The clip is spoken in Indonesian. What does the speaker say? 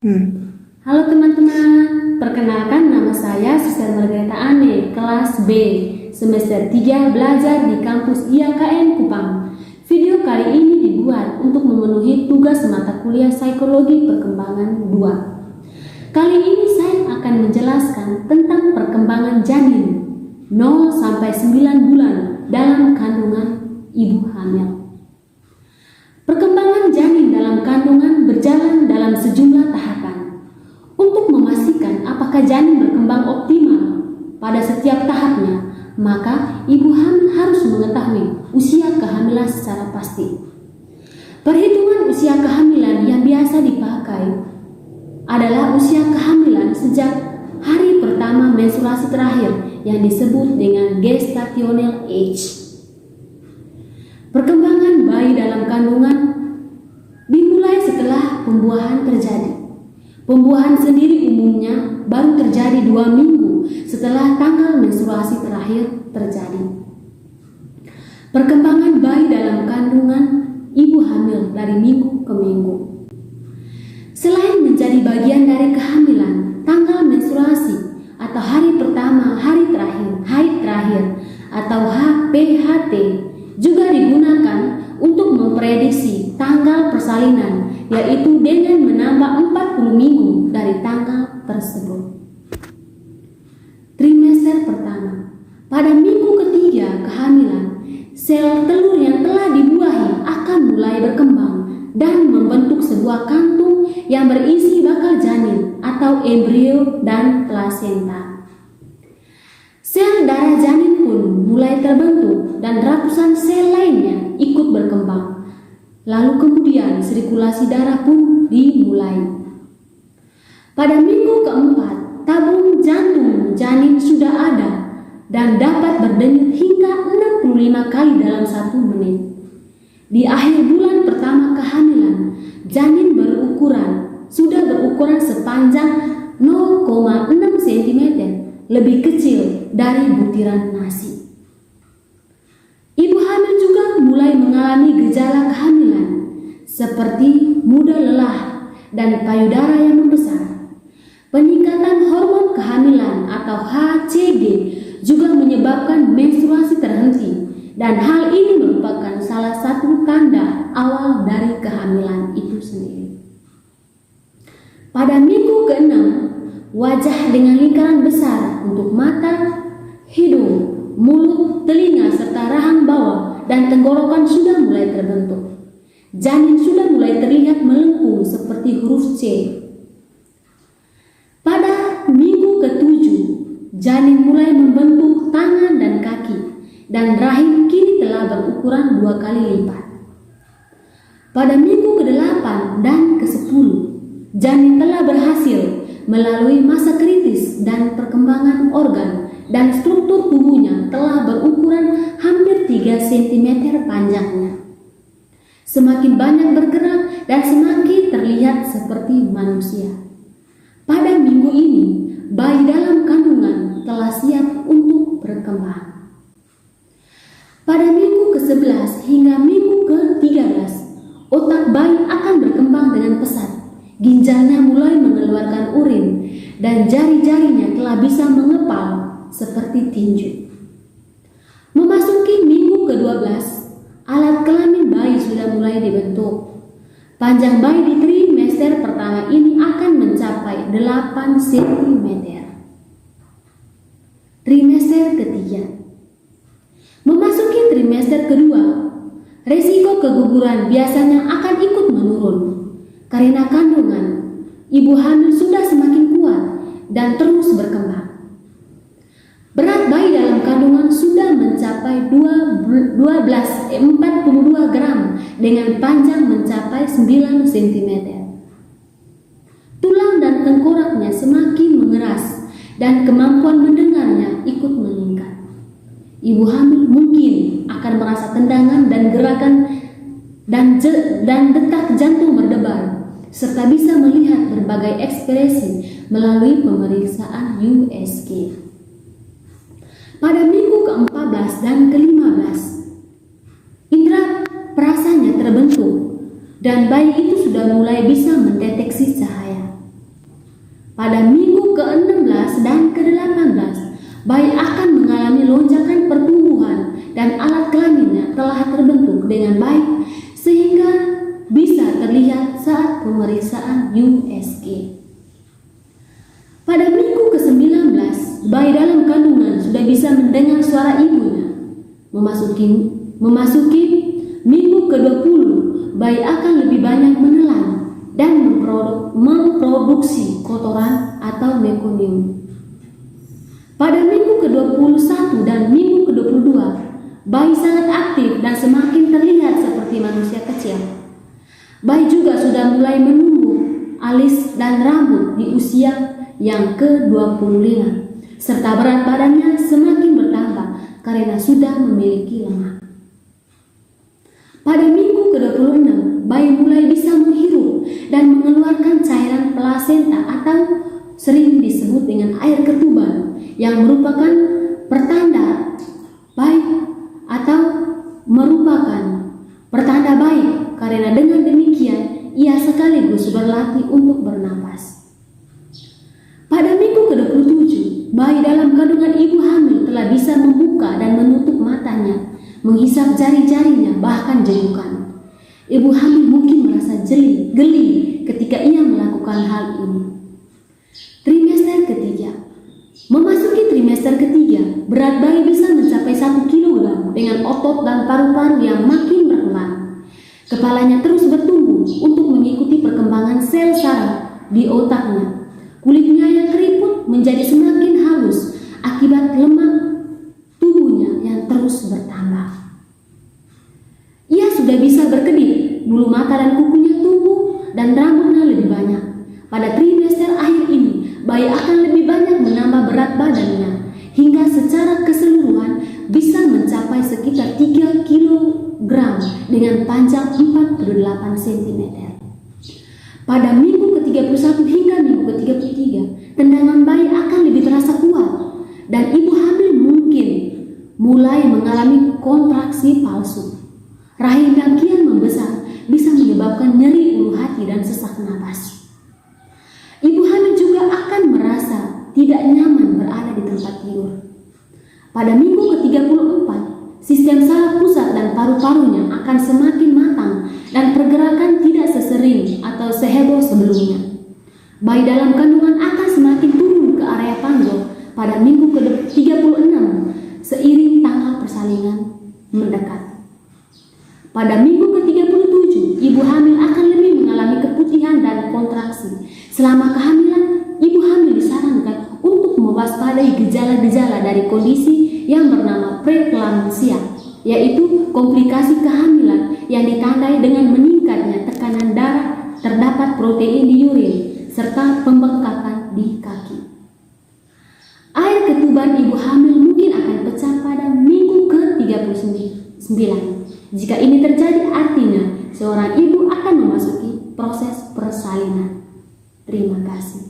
Halo teman-teman, perkenalkan nama saya Sister Margareta Ane, kelas B, semester 3 belajar di kampus IAKN Kupang. Video kali ini dibuat untuk memenuhi tugas mata kuliah Psikologi Perkembangan 2. Kali ini saya akan menjelaskan tentang perkembangan janin 0 sampai 9 bulan dalam kandungan ibu hamil. Perkembangan janin dalam kandungan berjalan dalam sejumlah tahapan. Untuk memastikan apakah janin berkembang optimal pada setiap tahapnya, maka ibu hamil harus mengetahui usia kehamilan secara pasti. Perhitungan usia kehamilan yang biasa dipakai adalah usia kehamilan sejak hari pertama menstruasi terakhir yang disebut dengan gestational age. Perkembangan bayi dalam kandungan dimulai setelah pembuahan terjadi. Pembuahan sendiri umumnya baru terjadi 2 minggu setelah tanggal menstruasi terakhir terjadi. Perkembangan bayi dalam kandungan ibu hamil dari minggu ke minggu. Selain menjadi bagian dari kehamilan, tanggal menstruasi atau hari pertama, hari terakhir, haid terakhir atau HPHT juga digunakan untuk memprediksi tanggal persalinan, yaitu dengan menambah 40 minggu dari tanggal tersebut. Trimester pertama. Pada minggu ketiga kehamilan, sel telur yang telah dibuahi akan mulai berkembang dan membentuk sebuah kantung yang berisi bakal janin atau embrio dan plasenta. Sel darah janin pun mulai terbentuk dan ratusan sel lainnya ikut berkembang. Lalu kemudian sirkulasi darah pun dimulai. Pada minggu keempat, tabung jantung janin sudah ada dan dapat berdenyut hingga 65 kali dalam 1 menit. Di akhir bulan pertama kehamilan, janin sudah berukuran sepanjang 0,6 cm, lebih kecil dari butiran nasi. Ibu hamil juga mulai mengalami gejala kehamilan seperti mudah lelah dan payudara yang membesar. Peningkatan hormon kehamilan atau HCG juga menyebabkan menstruasi terhenti, dan hal ini merupakan salah satu tanda awal dari kehamilan itu sendiri. Pada minggu ke-6, wajah dengan lingkaran besar untuk mata, hidung, mulut, telinga, serta rahang bawah dan tenggorokan sudah mulai terbentuk. Janin sudah mulai terlihat melengkung seperti huruf C. Pada minggu ke-7, janin mulai membentuk tangan dan kaki, dan rahim kini telah berukuran 2 kali lipat. Pada minggu ke-8 dan ke-10, janin telah berhasil melalui masa kritis dan perkembangan organ, dan struktur tubuhnya telah berukuran hampir 3 cm panjangnya. Semakin banyak bergerak dan semakin terlihat seperti manusia. Pada minggu ini, bayi dalam kandungan telah siap untuk berkembang. Pada minggu ke-11 hingga minggu ke-13, otak bayi akan berkembang dengan pesat. Ginjalnya mulai mengeluarkan urin dan jari-jarinya telah bisa mengepal seperti tinju. Memasuki minggu ke-12, alat kelamin bayi sudah mulai dibentuk. Panjang bayi di trimester pertama ini akan mencapai 8 cm. Trimester ketiga. Memasuki trimester kedua, resiko keguguran biasanya akan ikut menurun. Karena kandungan, ibu hamil sudah semakin kuat dan terus berkembang. Berat bayi dalam kandungan sudah mencapai 42 gram dengan panjang mencapai 9 cm. Tulang dan tengkoraknya semakin mengeras dan kemampuan mendengarnya ikut meningkat. Ibu hamil mungkin akan merasa tendangan dan gerakan dan detak jantung berdebar, serta bisa melihat berbagai ekspresi melalui pemeriksaan USG. Pada minggu ke-14 dan ke-15, indera perasanya terbentuk dan bayi itu sudah mulai bisa mendeteksi cahaya. pada minggu ke-16 dan ke-18, bayi akan mengalami lonjakan pertumbuhan dan alat kelaminnya telah terbentuk dengan baik sehingga bisa terlihat saat pemeriksaan USG. Pada minggu ke-19, bayi dalam kandungan sudah bisa mendengar suara ibunya. Memasuki minggu ke-20, bayi akan lebih banyak menelan dan memproduksi kotoran atau mekonium. Pada minggu ke-21 dan minggu ke-22, bayi sangat aktif dan semakin terlihat seperti manusia kecil. Bayi juga sudah mulai menumbuh alis dan rambut di usia yang ke-25, serta berat badannya semakin bertambah karena sudah memiliki lemak. Pada minggu ke-26, bayi mulai bisa menghirup dan mengeluarkan cairan plasenta atau sering disebut dengan air ketuban, yang merupakan pertanda baik atau merupakan pertanda baik karena dengan demikian ia sekaligus berlatih untuk bernapas. Pada minggu ke-27, bayi dalam kandungan ibu hamil telah bisa membuka dan menutup matanya, menghisap jari-jarinya bahkan jengkukan. Ibu hamil mungkin merasa geli ketika ia melakukan hal ini. Trimester ketiga. Memasuki trimester ketiga, berat bayi bisa mencapai 1 kg dengan otot dan paru-paru yang makin berkembang. Kepalanya terus bertumbuh untuk mengikuti perkembangan sel saraf di otaknya. Kulitnya yang keriput menjadi semakin halus akibat lemak tubuhnya yang terus bertambah. Ia sudah bisa berkedip, bulu mata dan kukunya tumbuh dan rambutnya lebih banyak. Pada trimester akhir ini, bayi akan lebih banyak menambah berat badannya hingga secara keseluruhan bisa mencapai sekitar 3 kg dengan panjang 48 cm. Pada minggu ke-31 hingga minggu ke-33, tendangan bayi akan lebih terasa kuat dan ibu hamil mungkin mulai mengalami kontraksi palsu. Rahim yang kian membesar bisa menyebabkan nyeri ulu hati dan sesak napas. Ibu hamil juga akan merasa tidak nyaman berada di tempat tidur. Pada minggu ke-34, sistem saraf pusat dan paru-parunya akan semakin matang dan pergerakan tidak sesering atau seheboh sebelumnya. Bayi dalam kandungan akan semakin turun ke area panggul pada minggu ke-36 seiring tanggal persalinan mendekat. Pada minggu ke-37, ibu hamil akan lebih mengalami keputihan dan kontraksi. Selama kehamilan, ibu hamil disarankan untuk mewaspadai gejala-gejala dari kondisi yang bernama preeklamsia, yaitu komplikasi kehamilan yang ditandai dengan meningkatnya tekanan darah, terdapat protein di urin, serta pembengkakan di kaki. Air ketuban ibu hamil mungkin akan pecah pada minggu ke-39. Jika ini terjadi, artinya seorang ibu akan memasuki proses persalinan. Terima kasih.